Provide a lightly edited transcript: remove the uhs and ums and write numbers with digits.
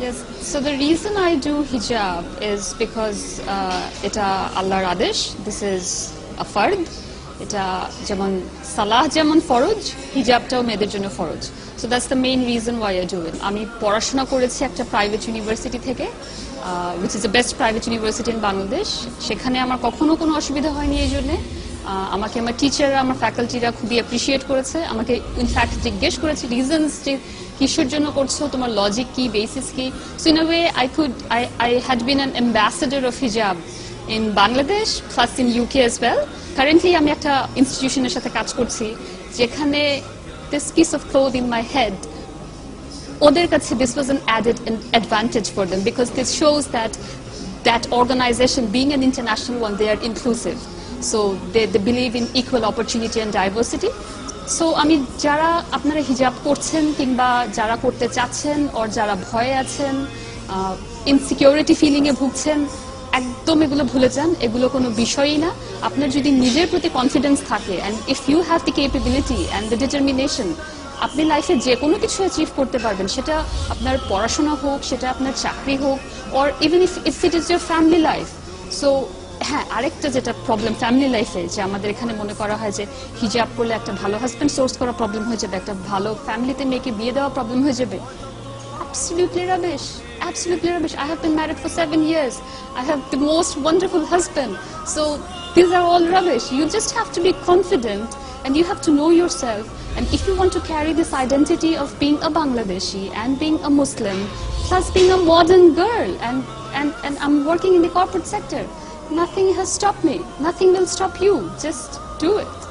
Yes, so the reason I do hijab is because এটা আল্লাহর আদেশ. This is a fard. এটা যেমন সালাহ যেমন ফরজ, হিজাবটাও মেয়েদের জন্য ফরজ. So that's the main reason why I do it. আমি পড়াশোনা করেছি একটা প্রাইভেট ইউনিভার্সিটি থেকে, which is the best private university in Bangladesh. সেখানে আমার কখনো কোনো অসুবিধা হয়নি এই জন্যে. আমাকে আমার টিচাররা, আমার ফ্যাকাল্টিরা খুবই অ্যাপ্রিসিয়েট করেছে. আমাকে ইনফ্যাক্ট জিজ্ঞেস করেছে রিজনস যে কিসের জন্য করছো, তোমার লজিক কি, বেসিস কি. So in a way I had been an ambassador of hijab in Bangladesh plus in UK as well. Currently আমি একটা ইনস্টিটিউশনের সাথে কাজ করছি যেখানে this piece of cloth in my head, ওদের কাছে this was an added advantage for them because this shows that organization being an international one, they are inclusive. So they believe in equal opportunity and diversity. So আমি যারা আপনারা হিজাব করছেন কিংবা যারা করতে চাচ্ছেন or যারা ভয়ে আছেন, ইনসিকিউরিটি ফিলিং এ ভুগছেন, একদম এগুলো ভুলে যান. এগুলো কোনো বিষয়ই না. আপনার যদি নিজের প্রতি কনফিডেন্স থাকে and if you have the capability and the determination, আপনি লাইফে যে কোনো কিছু অ্যাচিভ করতে পারবেন. সেটা আপনার পড়াশোনা হোক, সেটা আপনার চাকরি হোক, or even if it is your family life. So হ্যাঁ, আরেকটা যেটা প্রবলেম ফ্যামিলি লাইফে, যে আমাদের এখানে মনে করা হয় যে হিজাব করলে একটা ভালো হাজবেন্ড সোর্স করা প্রবলেম হয়ে যাবে, একটা ভালো ফ্যামিলিতে মেয়েকে বিয়ে দেওয়া প্রবলেম হয়ে যাবে. Absolutely rubbish. Absolutely rubbish. I have been married for 7 years. I have the most wonderful husband. So these are all rubbish. You just have to be confident and you have to know yourself. And if you want to carry this identity of being a Bangladeshi and being a Muslim, plus being a modern girl, and I'm working in the corporate sector, nothing has stopped me. Nothing will stop you. Just do it.